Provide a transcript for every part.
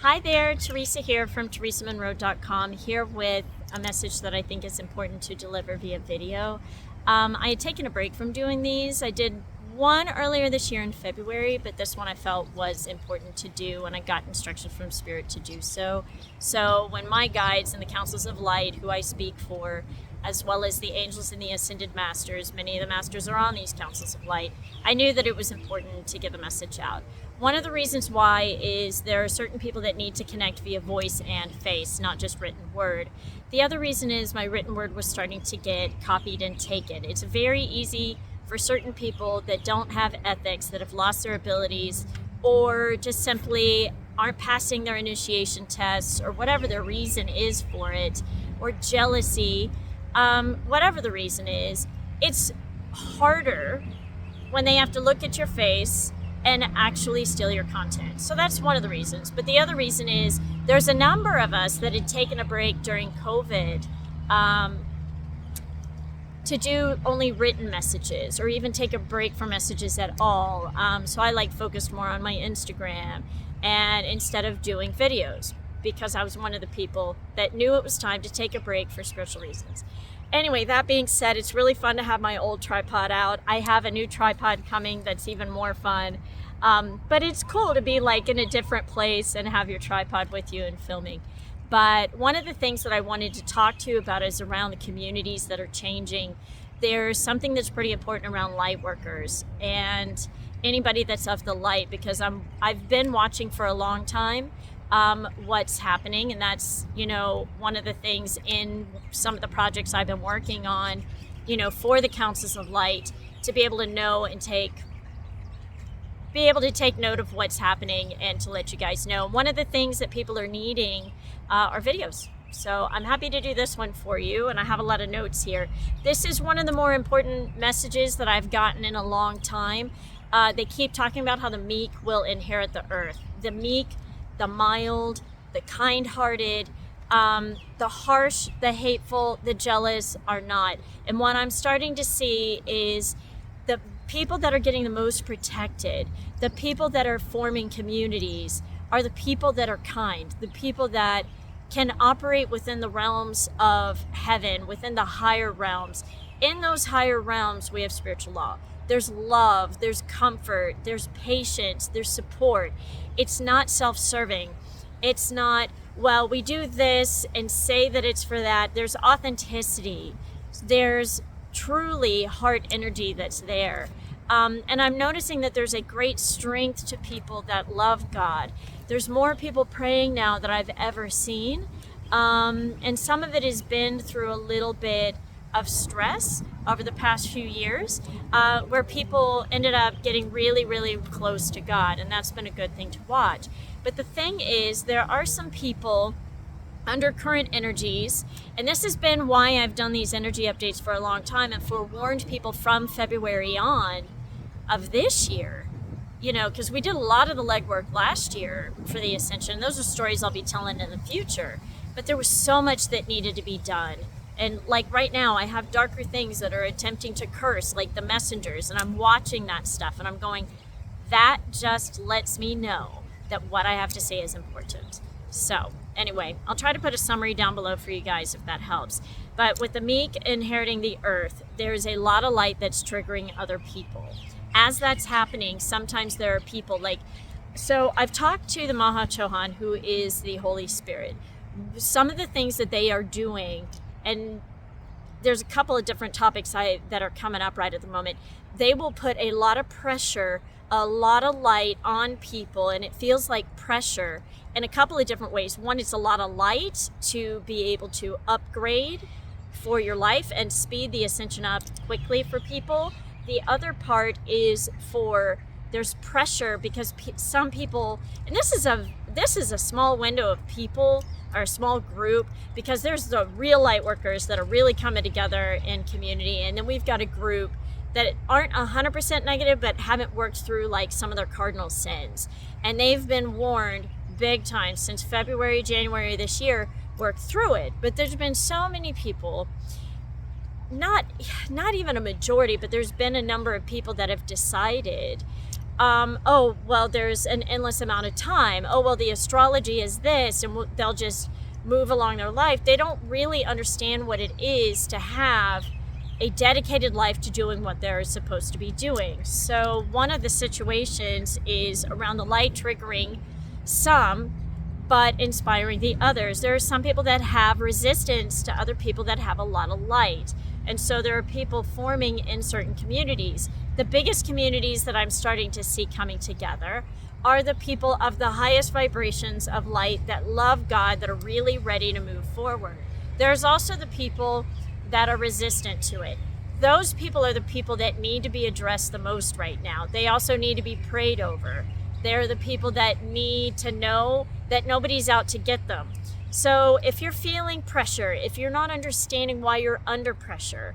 Hi there, Theresa here from theresamonroe.com, here with a message that I think is important to deliver via video. I had taken a break from doing these. I did one earlier this year in February, but this one I felt was important to do, and I got instructions from Spirit to do so. So when my guides and the councils of light, who I speak for, as well as the angels and the ascended masters, many of the masters are on these councils of light, I knew that it was important to get the message out. One of the reasons why is there are certain people that need to connect via voice and face, not just written word. The other reason is my written word was starting to get copied and taken. It's very easy for certain people that don't have ethics, that have lost their abilities, or just simply aren't passing their initiation tests, or whatever their reason is for it, or jealousy, whatever the reason is, it's harder when they have to look at your face and actually steal your content. So that's one of the reasons. But the other reason is there's a number of us that had taken a break during COVID to do only written messages, or even take a break from messages at all. So I focused more on my Instagram and instead of doing videos, because I was one of the people that knew it was time to take a break for spiritual reasons. Anyway, that being said, it's really fun to have my old tripod out. I have a new tripod coming that's even more fun. But it's cool to be in a different place and have your tripod with you and filming. But one of the things that I wanted to talk to you about is around the communities that are changing. There's something that's pretty important around light workers and anybody that's of the light, because I've been watching for a long time what's happening, and that's one of the things in some of the projects I've been working on for the councils of light, to be able to know and take note of what's happening and to let you guys know. One of the things that people are needing are videos. So I'm happy to do this one for you, and I have a lot of notes here. This is one of the more important messages that I've gotten in a long time. They keep talking about how the meek will inherit the earth. The meek, the mild, the kind-hearted, the harsh, the hateful, the jealous are not. And what I'm starting to see is the people that are getting the most protected, the people that are forming communities, are the people that are kind, the people that can operate within the realms of heaven, within the higher realms. In those higher realms, we have spiritual law. There's love, there's comfort, there's patience, there's support. It's not self-serving. It's not, well, we do this and say that it's for that. There's authenticity. There's truly heart energy that's there. And I'm noticing that there's a great strength to people that love God. There's more people praying now than I've ever seen. And some of it has been through a little bit of stress over the past few years, where people ended up getting really, really close to God, and that's been a good thing to watch. But the thing is, there are some people under current energies, and this has been why I've done these energy updates for a long time and forewarned people from February on of this year, because we did a lot of the legwork last year for the ascension. Those are stories I'll be telling in the future, but there was so much that needed to be done. And right now, I have darker things that are attempting to curse, like the messengers, and I'm watching that stuff, and I'm going, that just lets me know that what I have to say is important. So anyway, I'll try to put a summary down below for you guys if that helps. But with the meek inheriting the earth, there's a lot of light that's triggering other people. As that's happening, sometimes there are people so I've talked to the Maha Chohan, who is the Holy Spirit. Some of the things that they are doing, and there's a couple of different topics that are coming up right at the moment. They will put a lot of pressure, a lot of light on people, and it feels like pressure in a couple of different ways. One, it's a lot of light to be able to upgrade for your life and speed the ascension up quickly for people. The other part is there's pressure because some people, and this is a small window of people, or a small group, because there's the real light workers that are really coming together in community, and then we've got a group that aren't 100% negative but haven't worked through some of their cardinal sins, and they've been warned big time since February, January this year, worked through it. But there's been so many people, not even a majority, but there's been a number of people that have decided oh, well, there's an endless amount of time. Oh, well, the astrology is this, and they'll just move along their life. They don't really understand what it is to have a dedicated life to doing what they're supposed to be doing. So one of the situations is around the light triggering some, but inspiring the others. There are some people that have resistance to other people that have a lot of light. And so there are people forming in certain communities. The biggest communities that I'm starting to see coming together are the people of the highest vibrations of light that love God, that are really ready to move forward. There's also the people that are resistant to it. Those people are the people that need to be addressed the most right now. They also need to be prayed over. They're the people that need to know that nobody's out to get them. So if you're feeling pressure, if you're not understanding why you're under pressure,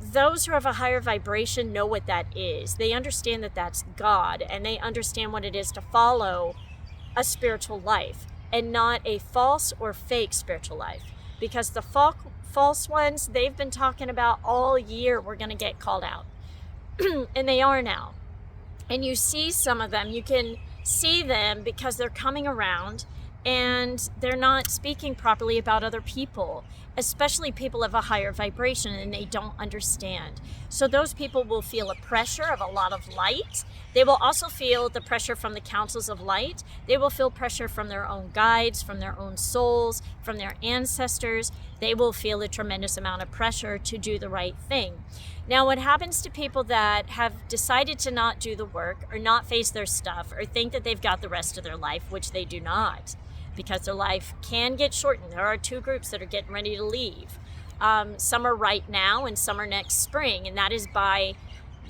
those who have a higher vibration know what that is. They understand that that's God, and they understand what it is to follow a spiritual life and not a false or fake spiritual life. Because the false ones, they've been talking about all year, we're going to get called out. And they are now. And you see some of them, you can see them because they're coming around and they're not speaking properly about other people, especially people of a higher vibration, and they don't understand. So those people will feel a pressure of a lot of light. They will also feel the pressure from the councils of light. They will feel pressure from their own guides, from their own souls, from their ancestors. They will feel a tremendous amount of pressure to do the right thing. Now, what happens to people that have decided to not do the work or not face their stuff or think that they've got the rest of their life, which they do not, because their life can get shortened. There are two groups that are getting ready to leave. Some are right now and some are next spring, and that is by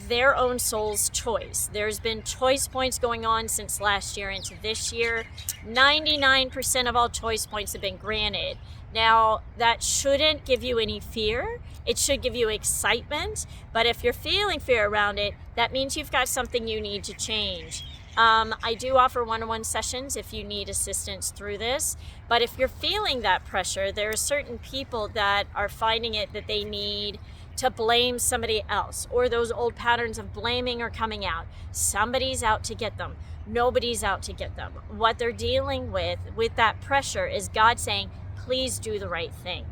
their own soul's choice. There's been choice points going on since last year into this year. 99% of all choice points have been granted. Now, that shouldn't give you any fear. It should give you excitement. But if you're feeling fear around it, that means you've got something you need to change. I do offer one-on-one sessions if you need assistance through this. But if you're feeling that pressure, there are certain people that are finding it that they need to blame somebody else, or those old patterns of blaming are coming out. Somebody's out to get them. Nobody's out to get them. What they're dealing with that pressure is God saying, please do the right thing.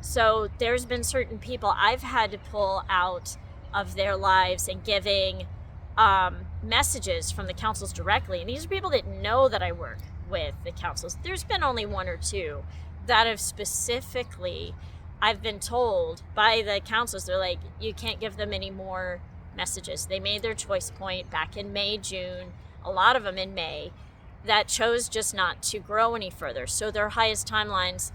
So there's been certain people I've had to pull out of their lives and giving messages from the councils directly. And these are people that know that I work with the councils. There's been only one or two that have specifically, I've been told by the councils, they're like, you can't give them any more messages. They made their choice point back in May, June, a lot of them in May, that chose just not to grow any further. So their highest timelines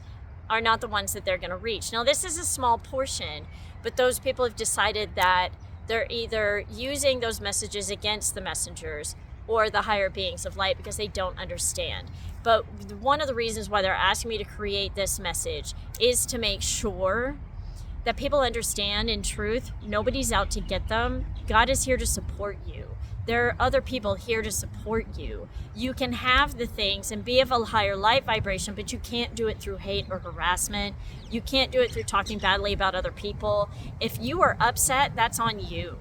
are not the ones that they're going to reach. Now, this is a small portion, but those people have decided that they're either using those messages against the messengers or the higher beings of light because they don't understand. But one of the reasons why they're asking me to create this message is to make sure that people understand, in truth, nobody's out to get them. God is here to support you. There are other people here to support you. You can have the things and be of a higher light vibration, but you can't do it through hate or harassment. You can't do it through talking badly about other people. If you are upset, that's on you.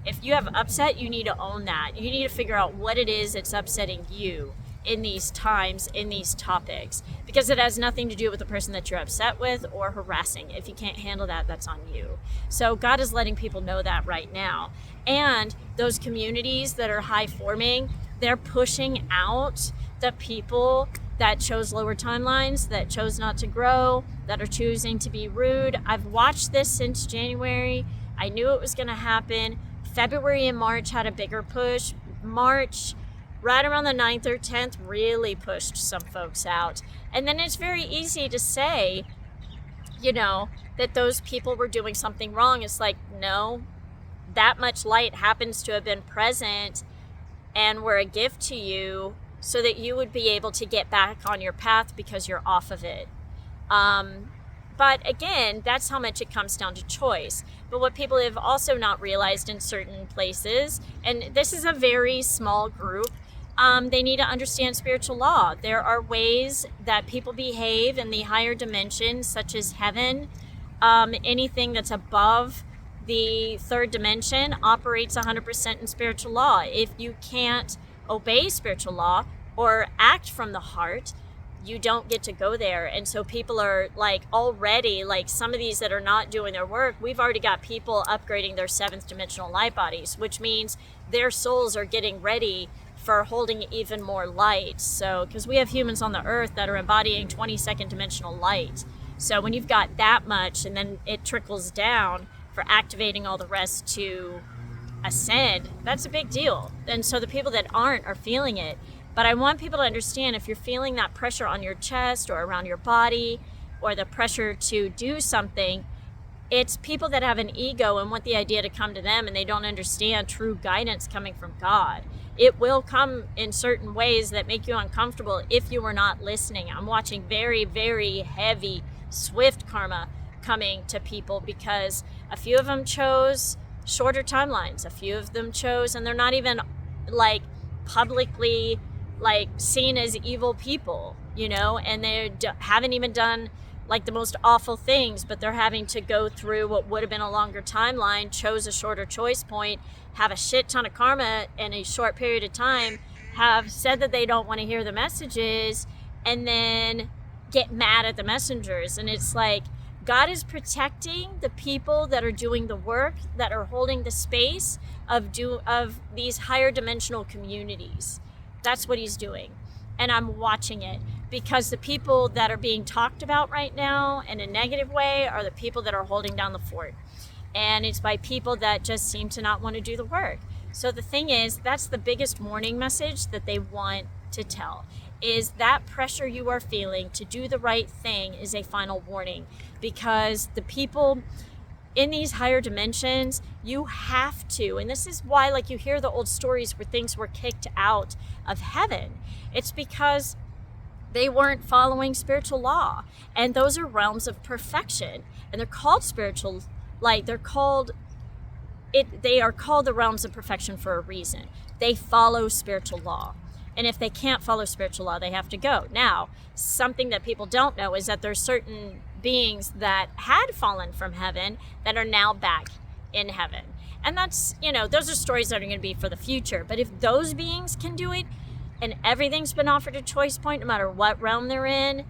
If you have upset, you need to own that. You need to figure out what it is that's upsetting you in these times, in these topics, because it has nothing to do with the person that you're upset with or harassing. If you can't handle that, that's on you. So God is letting people know that right now. And those communities that are high forming, they're pushing out the people that chose lower timelines, that chose not to grow, that are choosing to be rude. I've watched this since January. I knew it was going to happen. February and March had a bigger push. March, right around the 9th or 10th, really pushed some folks out. And then it's very easy to say, that those people were doing something wrong. It's like, no, that much light happens to have been present and were a gift to you so that you would be able to get back on your path because you're off of it. But again, that's how much it comes down to choice. But what people have also not realized in certain places, and this is a very small group, they need to understand spiritual law. There are ways that people behave in the higher dimensions, such as heaven, anything that's above The third dimension operates 100% in spiritual law. If you can't obey spiritual law or act from the heart, you don't get to go there. And so people are like already, like some of these that are not doing their work, we've already got people upgrading their seventh dimensional light bodies, which means their souls are getting ready for holding even more light. So, because we have humans on the earth that are embodying 22nd dimensional light. So when you've got that much and then it trickles down for activating all the rest to ascend, that's a big deal. And so the people that aren't are feeling it. But I want people to understand, if you're feeling that pressure on your chest or around your body, or the pressure to do something, it's people that have an ego and want the idea to come to them, and they don't understand true guidance coming from God. It will come in certain ways that make you uncomfortable if you are not listening. I'm watching very, very heavy, swift karma coming to people because a few of them chose shorter timelines. A few of them chose, and they're not even like publicly like seen as evil people, you know, and they haven't even done like the most awful things, but they're having to go through what would have been a longer timeline, chose a shorter choice point, have a shit ton of karma in a short period of time, have said that they don't want to hear the messages, and then get mad at the messengers. And it's like, God is protecting the people that are doing the work, that are holding the space of these higher dimensional communities. That's what he's doing. And I'm watching it, because the people that are being talked about right now in a negative way are the people that are holding down the fort. And it's by people that just seem to not want to do the work. So the thing is, that's the biggest warning message that they want to tell, is that pressure you are feeling to do the right thing is a final warning. Because the people in these higher dimensions, you have to, and this is why, like, you hear the old stories where things were kicked out of heaven. It's because they weren't following spiritual law, and those are realms of perfection, and they're called spiritual, like they are called the realms of perfection for a reason. They follow spiritual law, and if they can't follow spiritual law, they have to go. Now, something that people don't know is that there's certain beings that had fallen from heaven that are now back in heaven. And that's, you know, those are stories that are going to be for the future. But if those beings can do it, and everything's been offered a choice point, no matter what realm they're in,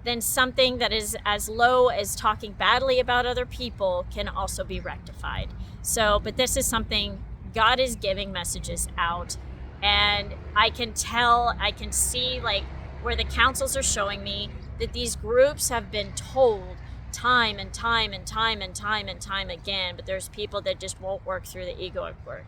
then something that is as low as talking badly about other people can also be rectified. So, but this is something God is giving messages out. And I can see like where the councils are showing me that these groups have been told time and time and time and time and time again, but there's people that just won't work through the egoic work.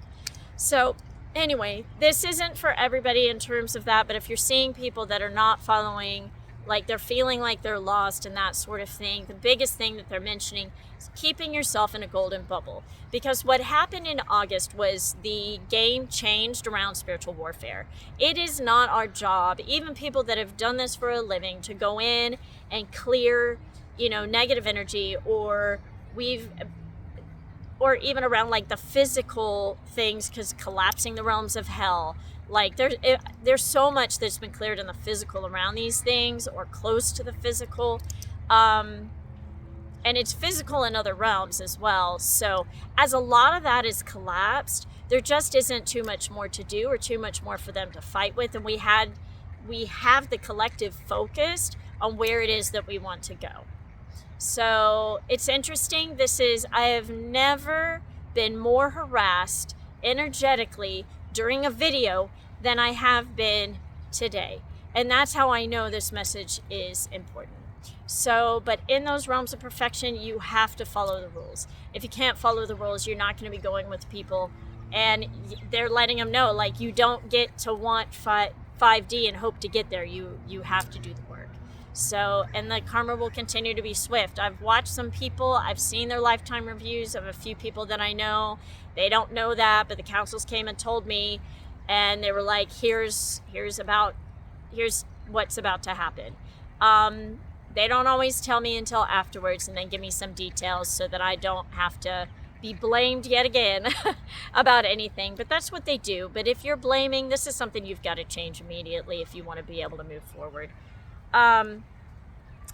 So anyway, this isn't for everybody in terms of that, but if you're seeing people that are not following, like they're feeling like they're lost and that sort of thing, the biggest thing that they're mentioning is keeping yourself in a golden bubble. Because what happened in August was the game changed around spiritual warfare. It is not our job, even people that have done this for a living, to go in and clear, you know, negative energy, or even around like the physical things, because collapsing the realms of hell, like there's so much that's been cleared in the physical around these things, or close to the physical, and it's physical in other realms as well. So as a lot of that is collapsed, there just isn't too much more to do or too much more for them to fight with, and we have the collective focused on where it is that we want to go. So it's interesting. I have never been more harassed energetically during a video than I have been today. And that's how I know this message is important. So, but in those realms of perfection, you have to follow the rules. If you can't follow the rules, you're not going to be going with people. And they're letting them know, like, you don't get to want 5D and hope to get there. You have to do the work. So, and the karma will continue to be swift. I've watched some people, I've seen their lifetime reviews of a few people that I know. They don't know that, but the councils came and told me, and they were like, here's what's about to happen. They don't always tell me until afterwards, and then give me some details so that I don't have to be blamed yet again about anything. But that's what they do. But if you're blaming, this is something you've got to change immediately if you want to be able to move forward.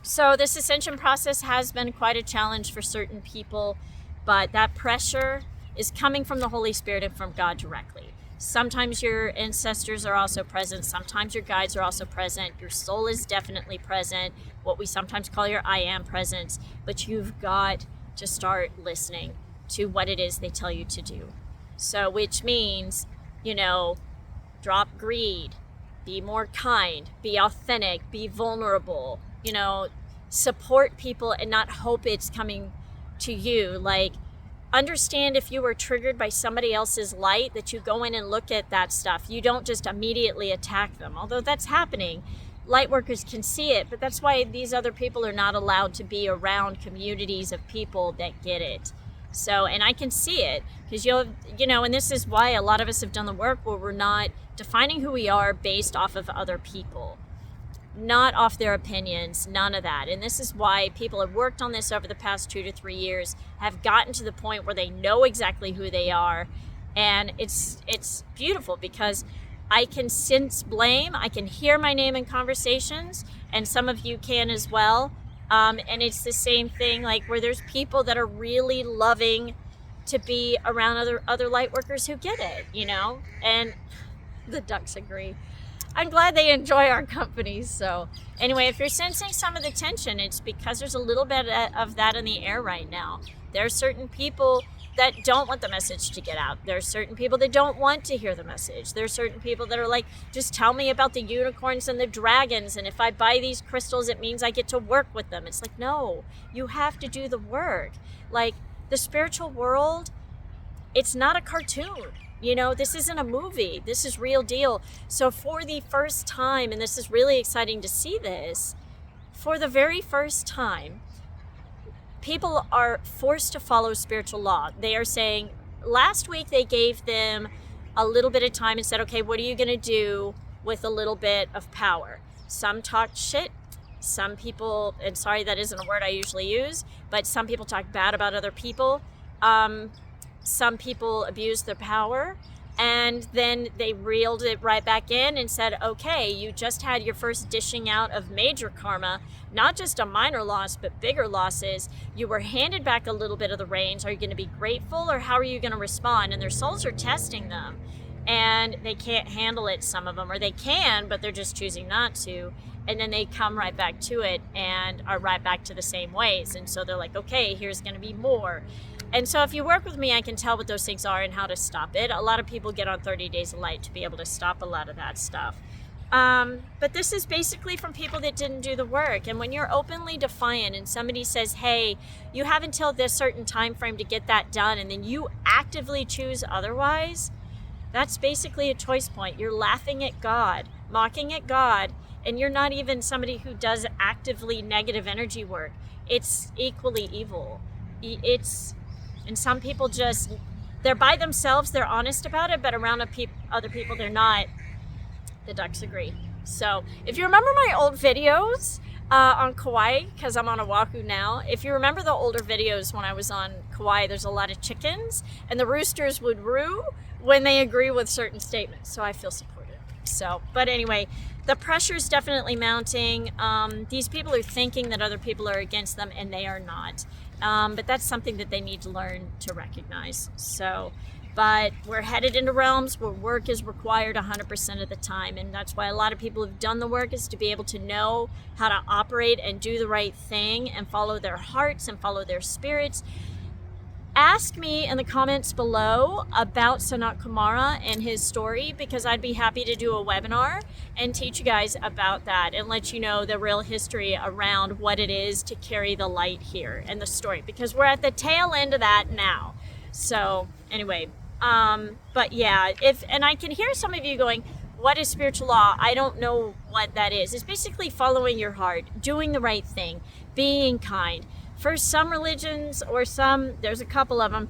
So this ascension process has been quite a challenge for certain people. but that pressure is coming from the Holy Spirit and from God directly. Sometimes your ancestors are also present. Sometimes your guides are also present. Your soul is definitely present, what we sometimes call your I am presence. But you've got to start listening to what it is they tell you to do. So, which means, drop greed, be more kind, be authentic, be vulnerable, support people and not hope it's coming to you. Like, understand if you were triggered by somebody else's light, that you go in and look at that stuff. You don't just immediately attack them, although that's happening. Light workers can see it, but that's why these other people are not allowed to be around communities of people that get it. So, and I can see it because and this is why a lot of us have done the work where we're not defining who we are based off of other people, not off their opinions, none of that. And this is why people have worked on this over the past 2 to 3 years, have gotten to the point where they know exactly who they are. And it's beautiful because I can sense blame. I can hear my name in conversations, and some of you can as well. And it's the same thing, like where there's people that are really loving to be around other light workers who get it, and the ducks agree. I'm glad they enjoy our company. So anyway, if you're sensing some of the tension, it's because there's a little bit of that in the air right now. There are certain people that don't want the message to get out. There are certain people that don't want to hear the message. There are certain people that are like, just tell me about the unicorns and the dragons, and if I buy these crystals, it means I get to work with them. It's like, no, you have to do the work. Like, the spiritual world, it's not a cartoon. This isn't a movie. This is real deal. So for the first time, and this is really exciting to see this, for the very first time, people are forced to follow spiritual law. They are saying, last week they gave them a little bit of time and said, okay, what are you going to do with a little bit of power? Some talked shit. Some people, and sorry, that isn't a word I usually use, but some people talk bad about other people. Some people abused their power, and then they reeled it right back in and said, okay, you just had your first dishing out of major karma, not just a minor loss, but bigger losses. You were handed back a little bit of the reins. Are you going to be grateful, or how are you going to respond? And their souls are testing them, and they can't handle it, some of them, or they can, but they're just choosing not to. And then they come right back to it and are right back to the same ways. And so they're like, okay, here's going to be more. And so if you work with me, I can tell what those things are and how to stop it. A lot of people get on 30 Days of Light to be able to stop a lot of that stuff. But this is basically from people that didn't do the work. And when you're openly defiant and somebody says, hey, you have until this certain time frame to get that done, and then you actively choose otherwise, that's basically a choice point. You're laughing at God, mocking at God, and you're not even somebody who does actively negative energy work. It's equally evil. And some people they're by themselves, they're honest about it, but around other people, they're not. The ducks agree. So if you remember my old videos on Kauai, because I'm on Oahu now, if you remember the older videos when I was on Kauai, there's a lot of chickens, and the roosters would roo when they agree with certain statements. So I feel supported. So, but anyway, the pressure is definitely mounting. These people are thinking that other people are against them, and they are not. But that's something that they need to learn to recognize. So, but we're headed into realms where work is required 100% of the time. And that's why a lot of people who've done the work is to be able to know how to operate and do the right thing and follow their hearts and follow their spirits. Ask me in the comments below about Sanat Kumara and his story, because I'd be happy to do a webinar and teach you guys about that and let you know the real history around what it is to carry the light here and the story, because we're at the tail end of that now. So anyway, but yeah, and I can hear some of you going, what is spiritual law? I don't know what that is. It's basically following your heart, doing the right thing, being kind. For some religions, or there's a couple of them,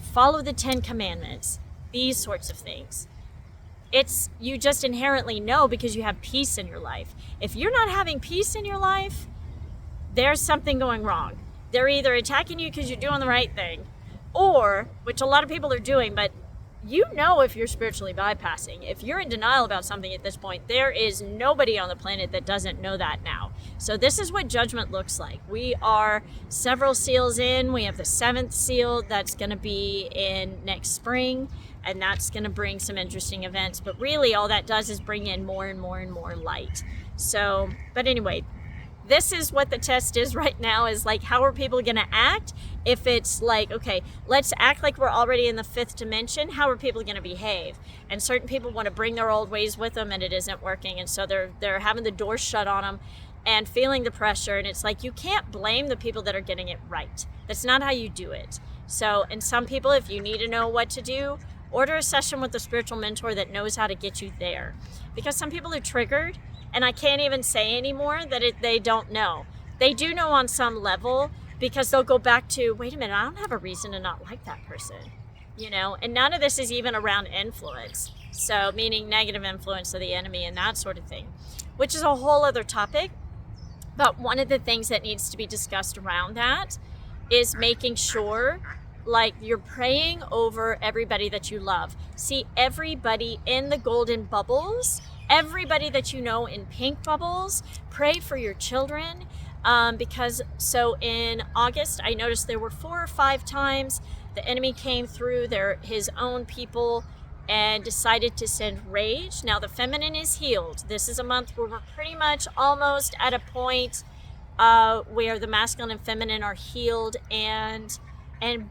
follow the 10 Commandments, these sorts of things. You just inherently know because you have peace in your life. If you're not having peace in your life, there's something going wrong. They're either attacking you because you're doing the right thing, or, which a lot of people are doing, but you know if you're spiritually bypassing. If you're in denial about something at this point, there is nobody on the planet that doesn't know that now. So this is what judgment looks like. We are several seals in. We have the 7th seal that's going to be in next spring, and that's going to bring some interesting events. But really all that does is bring in more and more and more light. So, but anyway, this is what the test is right now, is like, how are people going to act? If it's like, okay, let's act like we're already in the 5th dimension, how are people going to behave? And certain people want to bring their old ways with them, and it isn't working. And so they're having the door shut on them and feeling the pressure. And it's like, you can't blame the people that are getting it right. That's not how you do it. So, and some people, if you need to know what to do, order a session with a spiritual mentor that knows how to get you there. Because some people are triggered, and I can't even say anymore that they don't know. They do know on some level, because they'll go back to, wait a minute, I don't have a reason to not like that person, you know? And none of this is even around influence. So meaning negative influence of the enemy and that sort of thing, which is a whole other topic. But one of the things that needs to be discussed around that is making sure, like, you're praying over everybody that you love. See everybody in the golden bubbles, everybody that you know in pink bubbles. Pray for your children. Because so in August, I noticed there were 4 or 5 times the enemy came through his own people and decided to send rage. Now the feminine is healed. This is a month where we're pretty much almost at a point where the masculine and feminine are healed and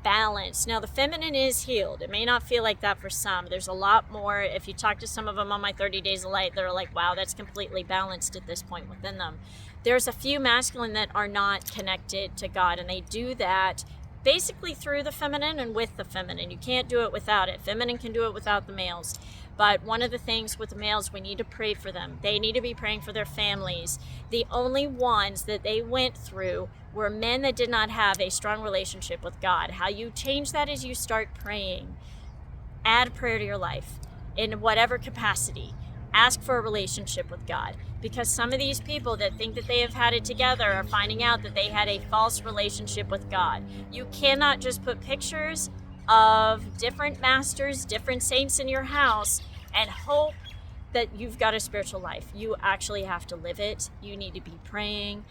balanced. Now the feminine is healed. It may not feel like that for some. There's a lot more. If you talk to some of them on my 30 Days of Light, they're like, wow, that's completely balanced at this point within them. There's a few masculine that are not connected to God, and they do that basically through the feminine and with the feminine. You can't do it without it. Feminine can do it without the males. But one of the things with the males, we need to pray for them. They need to be praying for their families. The only ones that they went through were men that did not have a strong relationship with God. How you change that is you start praying. Add prayer to your life in whatever capacity. Ask for a relationship with God, because some of these people that think that they have had it together are finding out that they had a false relationship with God. You cannot just put pictures of different masters, different saints in your house and hope that you've got a spiritual life. You actually have to live it. You need to be praying.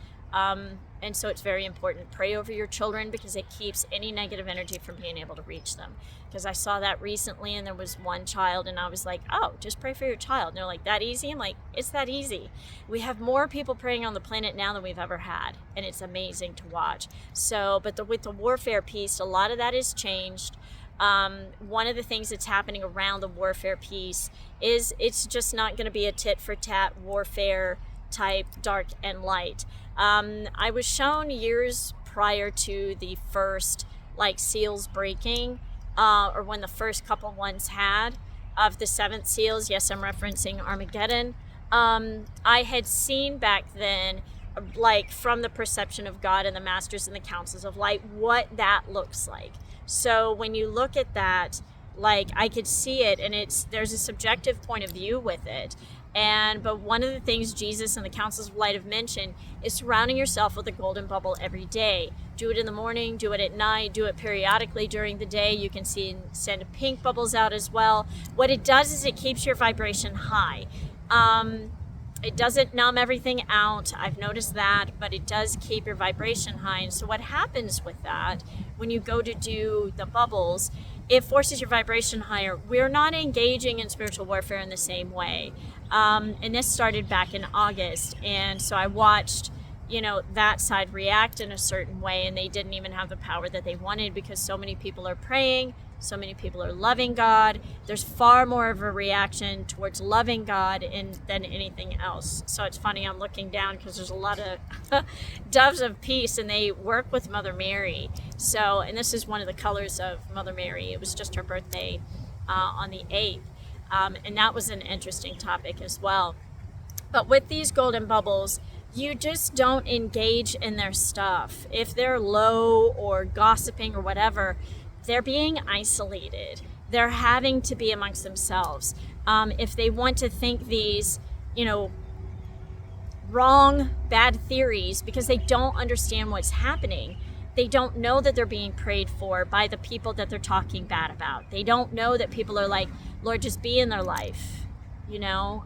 And so it's very important. Pray over your children, because it keeps any negative energy from being able to reach them. Because I saw that recently, and there was one child, and I was like, oh, just pray for your child. And they're like, that easy? I'm like, it's that easy. We have more people praying on the planet now than we've ever had, and it's amazing to watch. So, but with the warfare piece, a lot of that is changed. One of the things that's happening around the warfare piece is it's just not going to be a tit for tat warfare type dark and light. I was shown years prior to the first seals breaking, or when the first couple ones had of the 7th seals. Yes, I'm referencing Armageddon. I had seen back then, from the perception of God and the masters and the councils of light, what that looks like. So when you look at that, I could see it, and there's a subjective point of view with it. But one of the things Jesus and the councils of light have mentioned is surrounding yourself with a golden bubble every day. Do it in the morning, do it at night, do it periodically during the day. You can send pink bubbles out as well. What it does is it keeps your vibration high. It doesn't numb everything out. I've noticed that, but it does keep your vibration high. And so what happens with that, when you go to do the bubbles, it forces your vibration higher. We're not engaging in spiritual warfare in the same way. And this started back in August. And so I watched, that side react in a certain way, and they didn't even have the power that they wanted, because so many people are praying, so many people are loving God. There's far more of a reaction towards loving God than anything else. So it's funny, I'm looking down because there's a lot of doves of peace, and they work with Mother Mary. So, and this is one of the colors of Mother Mary. It was just her birthday on the 8th. And that was an interesting topic as well. But with these golden bubbles, you just don't engage in their stuff. If they're low or gossiping or whatever, they're being isolated. They're having to be amongst themselves. If they want to think these, wrong, bad theories because they don't understand what's happening, they don't know that they're being prayed for by the people that they're talking bad about. They don't know that people are like, Lord, just be in their life. You know,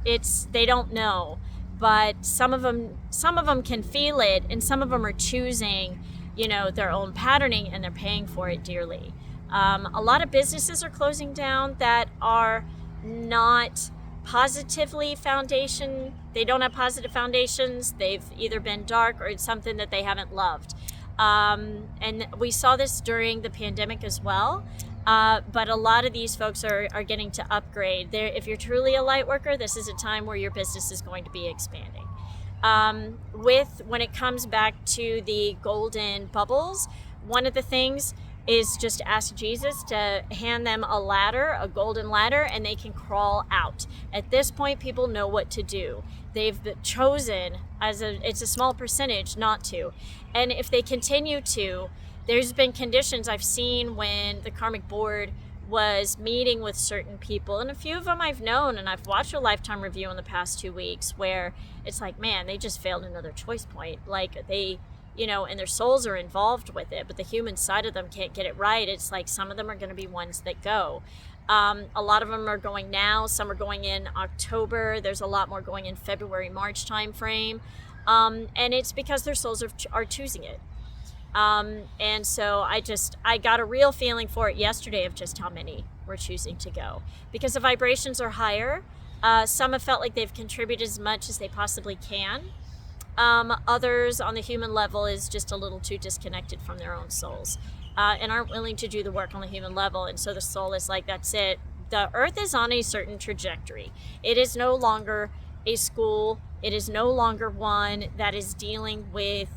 they don't know, but some of them can feel it, and some of them are choosing, you know, their own patterning, and they're paying for it dearly. A lot of businesses are closing down that are not positively foundation. They don't have positive foundations. They've either been dark, or it's something that they haven't loved. And we saw this during the pandemic as well. But a lot of these folks are getting to upgrade. If you're truly a light worker, this is a time where your business is going to be expanding. When it comes back to the golden bubbles, one of the things is just ask Jesus to hand them a ladder, a golden ladder, and they can crawl out. At this point, people know what to do. They've chosen, it's a small percentage, not to. And if they continue to, there's been conditions I've seen when the karmic board was meeting with certain people, and a few of them I've known, and I've watched a lifetime review in the past 2 weeks where it's like, man, they just failed another choice point. Like they, you know, and their souls are involved with it, but the human side of them can't get it right. It's like some of them are going to be ones that go. A lot of them are going now. Some are going in October. There's a lot more going in February, March time frame. And it's because their souls are choosing it. And so I got a real feeling for it yesterday of just how many were choosing to go, because the vibrations are higher. Some have felt like they've contributed as much as they possibly can. Others on the human level is just a little too disconnected from their own souls, and aren't willing to do the work on the human level. And so the soul is like, that's it. The earth is on a certain trajectory. It is no longer a school. It is no longer one that is dealing with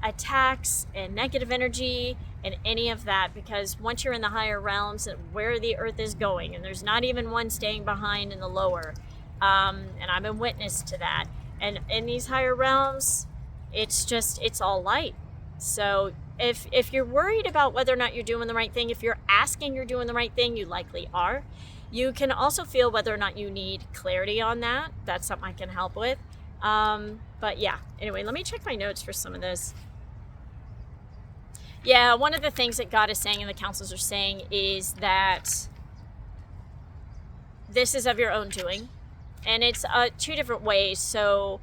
attacks and negative energy and any of that, because once you're in the higher realms, where the earth is going, and there's not even one staying behind in the lower, and I'm a witness to that. And in these higher realms, it's all light. So if you're worried about whether or not you're doing the right thing, if you're asking you're doing the right thing, you likely are. You can also feel whether or not you need clarity on that. That's something I can help with. But yeah, anyway, let me check my notes for some of this. Yeah, one of the things that God is saying and the councils are saying is that this is of your own doing. And it's two different ways. So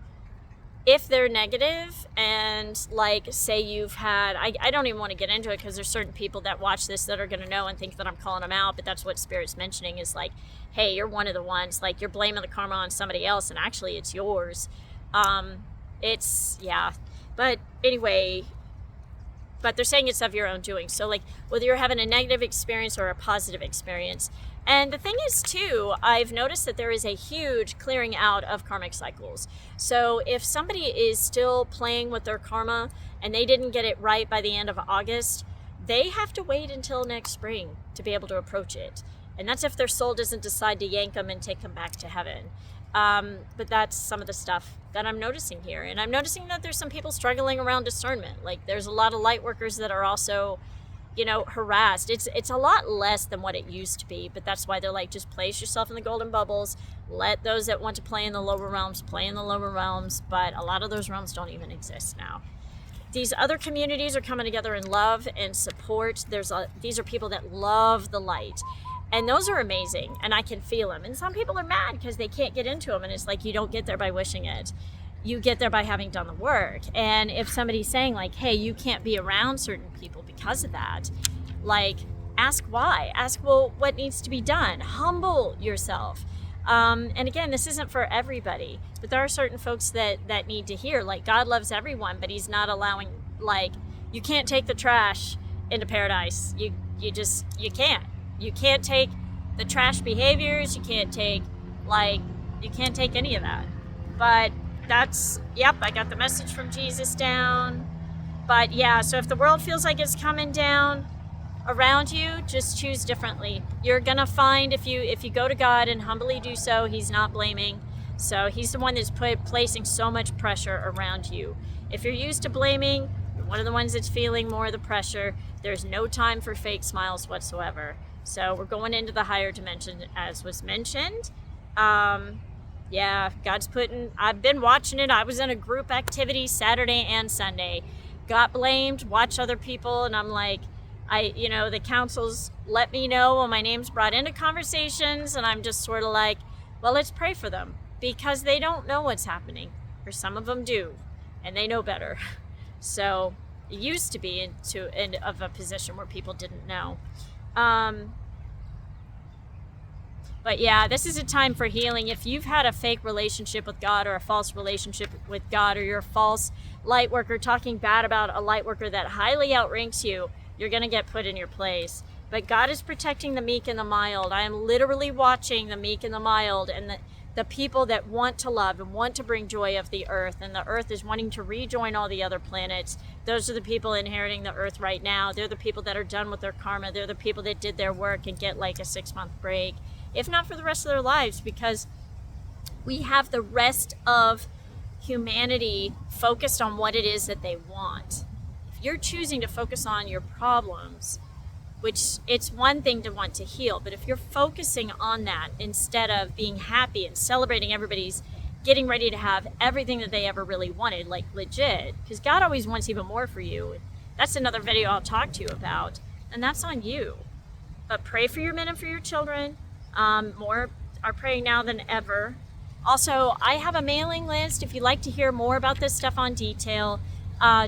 if they're negative, and like say you've had, I don't even want to get into it because there's certain people that watch this that are going to know and think that I'm calling them out, but that's what Spirit's mentioning is like, hey, you're one of the ones, like you're blaming the karma on somebody else and actually it's yours. But anyway, but they're saying it's of your own doing. So like whether you're having a negative experience or a positive experience. And the thing is too, I've noticed that there is a huge clearing out of karmic cycles. So if somebody is still playing with their karma and they didn't get it right by the end of August, they have to wait until next spring to be able to approach it. And that's if their soul doesn't decide to yank them and take them back to heaven. But that's some of the stuff that I'm noticing here. And I'm noticing that there's some people struggling around discernment. Like there's a lot of light workers that are also, you know, harassed. It's a lot less than what it used to be, but that's why they're like, just place yourself in the golden bubbles, let those that want to play in the lower realms play in the lower realms, but a lot of those realms don't even exist now. These other communities are coming together in love and support. These are people that love the light, and those are amazing, and I can feel them. And some people are mad because they can't get into them, and it's like, you don't get there by wishing it. You get there by having done the work. And if somebody's saying like, hey, you can't be around certain people because of that, like, ask why. Ask, well, what needs to be done? Humble yourself. And again, this isn't for everybody, but there are certain folks that need to hear, like, God loves everyone, but he's not allowing, like, you can't take the trash into paradise. You can't. You can't take the trash behaviors. You can't take any of that. But that's, yep, I got the message from Jesus down. But yeah, so if the world feels like it's coming down around you, just choose differently. You're gonna find if you go to God and humbly do so, he's not blaming. So he's the one that's placing so much pressure around you. If you're used to blaming, you're one of the ones that's feeling more of the pressure. There's no time for fake smiles whatsoever. So we're going into the higher dimension, as was mentioned. Yeah, God's I've been watching it. I was in a group activity Saturday and Sunday. got blamed, watch other people, and I'm like, the councils let me know when my name's brought into conversations, and I'm just sort of like, well, let's pray for them, because they don't know what's happening, or some of them do, and they know better. So it used to be of a position where people didn't know. But yeah, this is a time for healing. If you've had a fake relationship with God, or a false relationship with God, or you're a false light worker talking bad about a light worker that highly outranks you, you're going to get put in your place. But God is protecting the meek and the mild. I am literally watching the meek and the mild, and the people that want to love and want to bring joy of the earth, and the earth is wanting to rejoin all the other planets. Those are the people inheriting the earth right now. They're the people that are done with their karma. They're the people that did their work and get like a 6-month break, if not for the rest of their lives, because we have the rest of humanity focused on what it is that they want. If you're choosing to focus on your problems, which it's one thing to want to heal, but if you're focusing on that instead of being happy and celebrating everybody's getting ready to have everything that they ever really wanted, like legit, because God always wants even more for you. That's another video I'll talk to you about, and that's on you. But pray for your men and for your children. More are praying now than ever. Also, I have a mailing list if you'd like to hear more about this stuff on detail.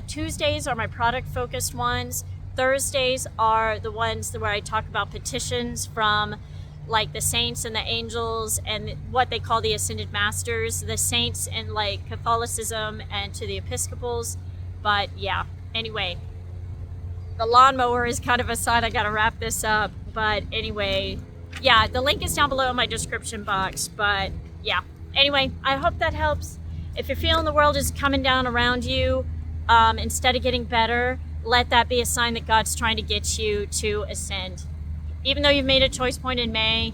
Tuesdays are my product-focused ones. Thursdays are the ones where I talk about petitions from like the saints and the angels and what they call the ascended masters, the saints in like Catholicism and to the Episcopals. But yeah, anyway, the lawnmower is kind of a side. I got to wrap this up. But anyway, yeah, the link is down below in my description box. But yeah, anyway, I hope that helps. If you're feeling the world is coming down around you, instead of getting better, let that be a sign that God's trying to get you to ascend. Even though you've made a choice point in May,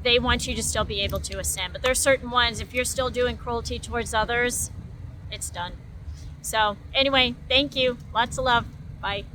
they want you to still be able to ascend. But there's certain ones, if you're still doing cruelty towards others, it's done. So anyway, thank you. Lots of love. Bye.